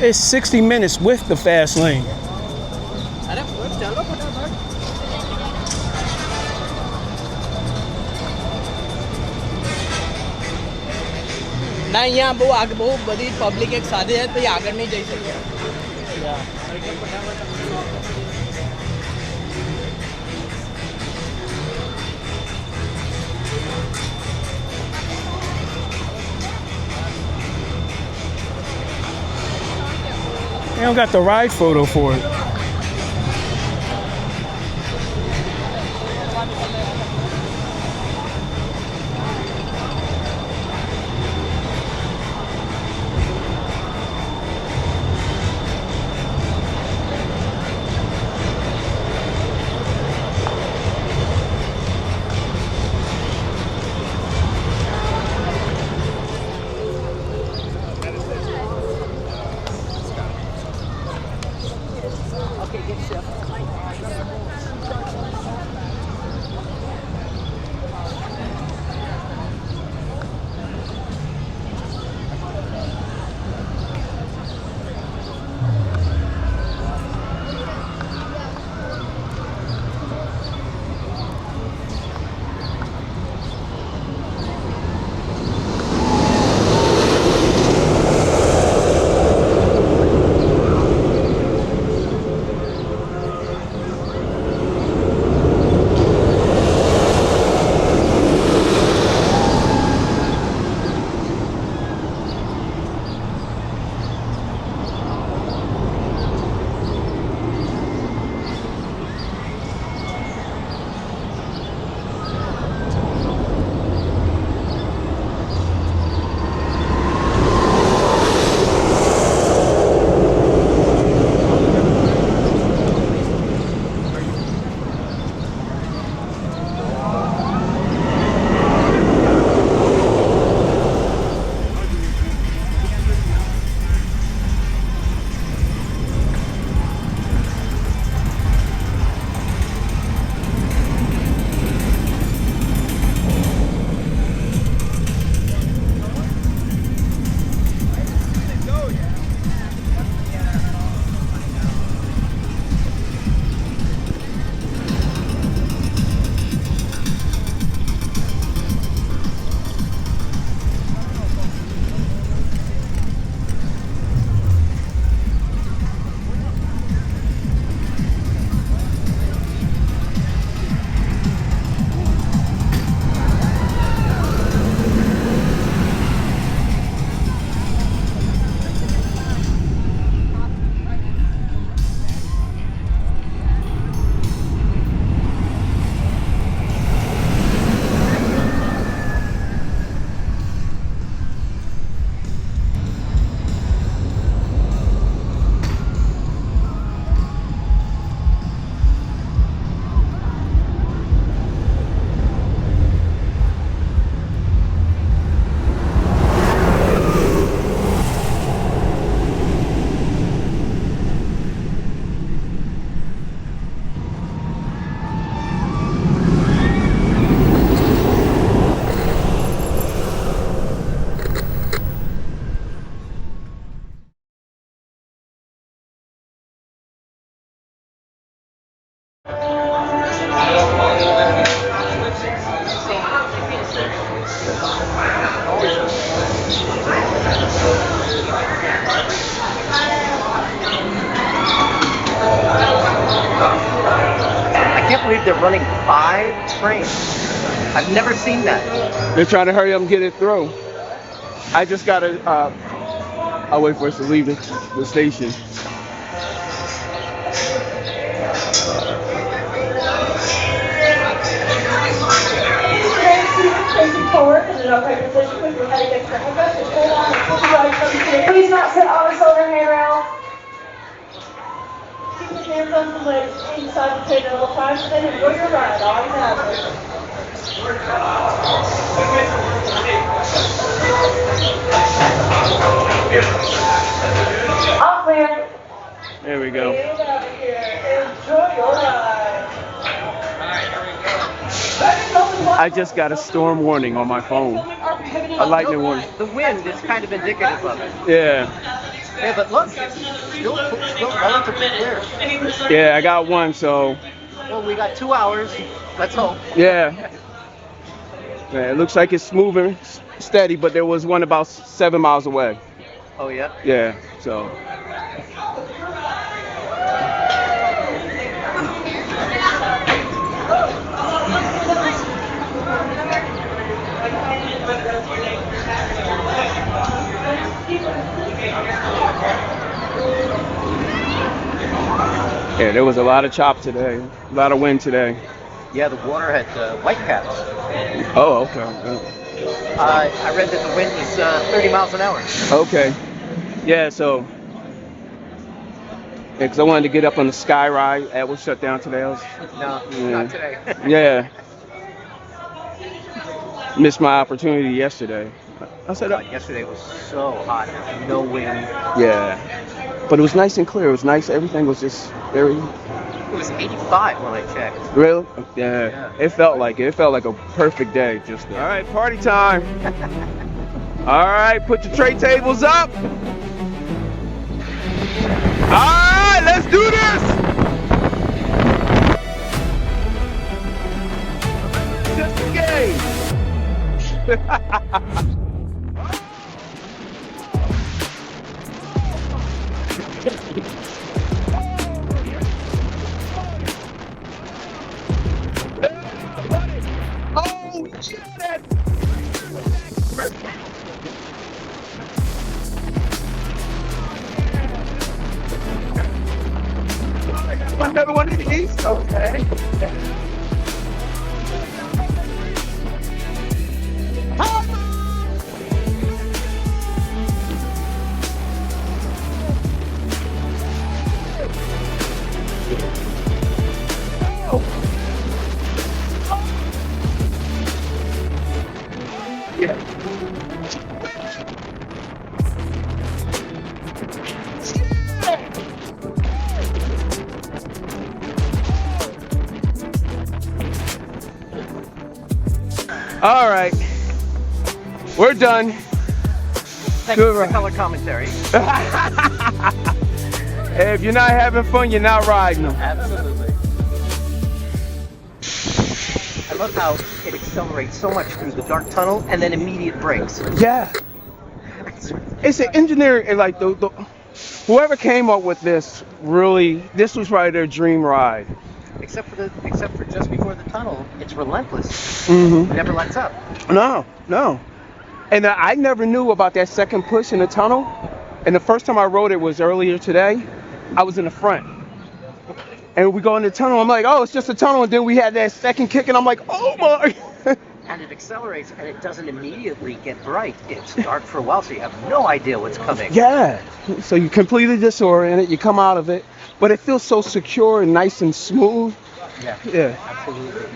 It's 60 minutes with the fast lane. ना यहाँ वो आगे बहुत बड़ी पब्लिक एक साथ है तो ये आगे नहीं जा सकते They don't got the ride photo for it. believe they're running 5 trains. I've never seen that. They're trying to hurry up and get it through. I just gotta, I'll wait for us to leave the station. Facing forward in an upright position with your head against the headrest. Just hold on and pull the right foot to the Please not sit on the shoulder handrail. Keep the hands on the legs inside the train at all times and enjoy your ride. Always have it. All clear. There we go. Get out of here. Enjoy your ride. I just got a storm warning on my phone. A lightning warning. The wind is kind of indicative of it. Yeah. Yeah, but look, it's still relatively clear. Yeah, I got one, so Well, we got 2 hours. Let's hope. yeah. Yeah, it looks like it's moving steady, but there was one about 7 miles away. Oh, yeah? Yeah, so. Yeah, there was a lot of chop today, a lot of wind today. Yeah, the water had white caps. Oh, okay. I read that the wind was 30 miles an hour. Okay. Yeah, so. Yeah, because I wanted to get up on the sky ride. That was shut down today. No, not today. Yeah. Missed my opportunity yesterday. I said, God, yesterday was so hot. No wind. yeah. But it was nice and clear. It was nice. Everything was just very. It was 85 when I checked. Really? Yeah. It felt like it. It felt like a perfect day. Just. All right, party time. All right, put your tray tables up. All right, let's do this. Just a game. Oh, shit. Another one of these? Okay. Yeah. All right, we're done. Thanks for the color commentary. Hey, if you're not having fun, you're not riding them. Absolutely. I love how it accelerates so much through the dark tunnel and then immediate brakes. Yeah. It's an engineering, like the whoever came up with this, really, this was probably their dream ride. Except for just before the tunnel, it's relentless. Mm-hmm. It never lets up. No. And I never knew about that second push in the tunnel. And the first time I rode it was earlier today. I was in the front. And we go in the tunnel. I'm like, oh, it's just a tunnel. And then we had that second kick, and I'm like, oh my. And it accelerates, and it doesn't immediately get bright. It's dark for a while, so you have no idea what's coming. Yeah. So you completely disoriented. You come out of it, but it feels so secure and nice and smooth. Yeah. Absolutely.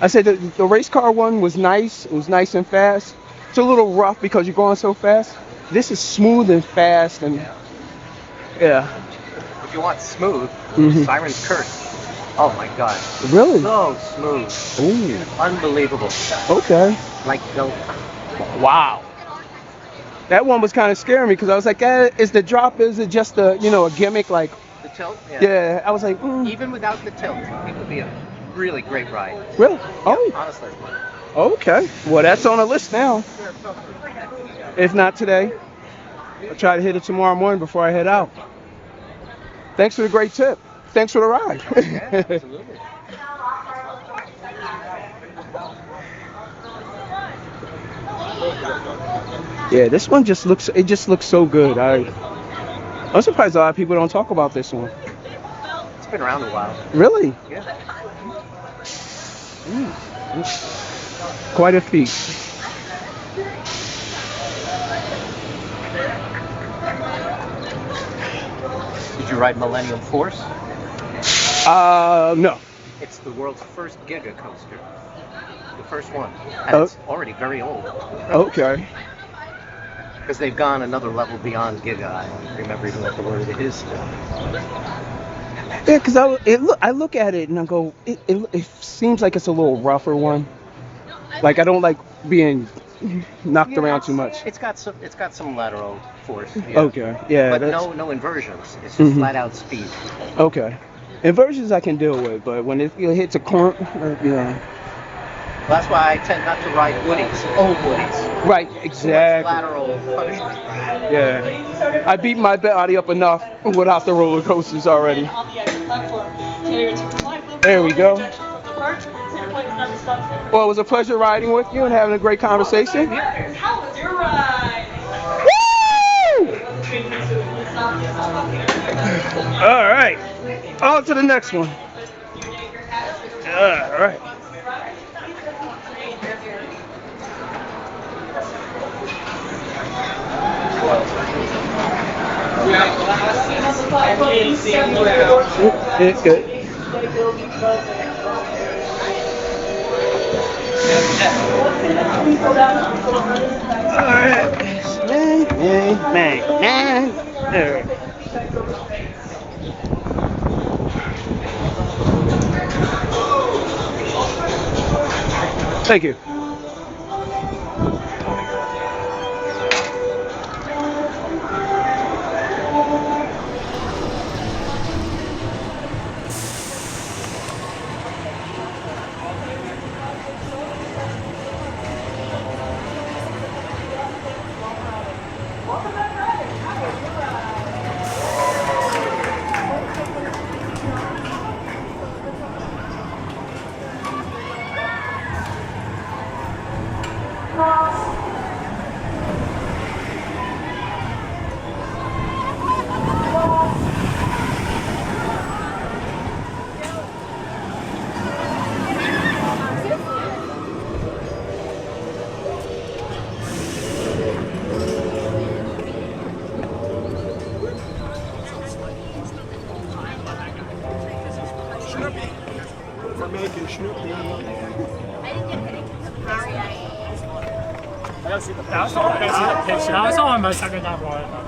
I said the race car one was nice. It was nice and fast. It's a little rough because you're going so fast. This is smooth and fast, and yeah. If you want smooth, Siren's Curse. Oh my God. Really? So smooth. Ooh. Unbelievable. Okay. Like milk. Wow. That one was kind of scaring me because I was like, is the drop, is it just a gimmick? Like, The tilt? yeah, I was like, Even without the tilt, it would be a really great ride. Really? Yeah, Oh, honestly. okay. Well, that's on the list now. If not today, I'll try to hit it tomorrow morning before I head out. Thanks for the great tip. Thanks for the ride. Yeah, absolutely. Yeah, this one just looks so good. I'm surprised a lot of people don't talk about this one. It's been around a while. Really? Yeah. Quite a feat. Did you ride Millennium Force? No. It's the world's first giga coaster. The first one. And it's already very old. Okay. Because they've gone another level beyond giga. I don't remember even what the word it is still. Yeah, because I look at it and I go, it seems like it's a little rougher one. Like, I don't like being knocked around too much. It's got some lateral force. Yeah. Okay, yeah. But that's, no inversions. It's just flat out speed. Okay. Inversions I can deal with, but when it hits a corner, yeah. That's why I tend not to ride woodies, old woodies. Right, Too much exactly. lateral punishment. Yeah. I beat my body up enough without the roller coasters already. There we go. Well, it was a pleasure riding with you and having a great conversation. How was your ride? Woo! All right. On to the next one. All right. It's good. All right. There. Thank you. I saw on my second time ride.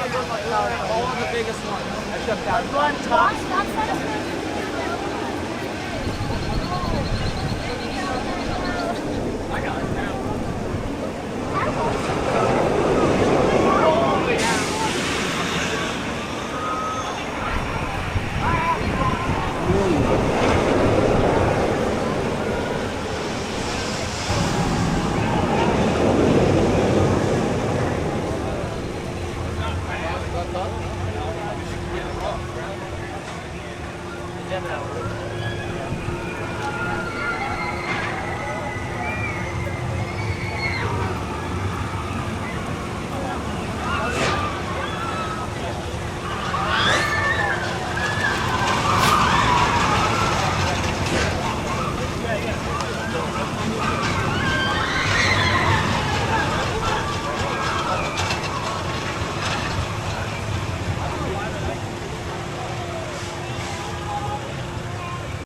All the biggest ones. Except that one top. I got it now.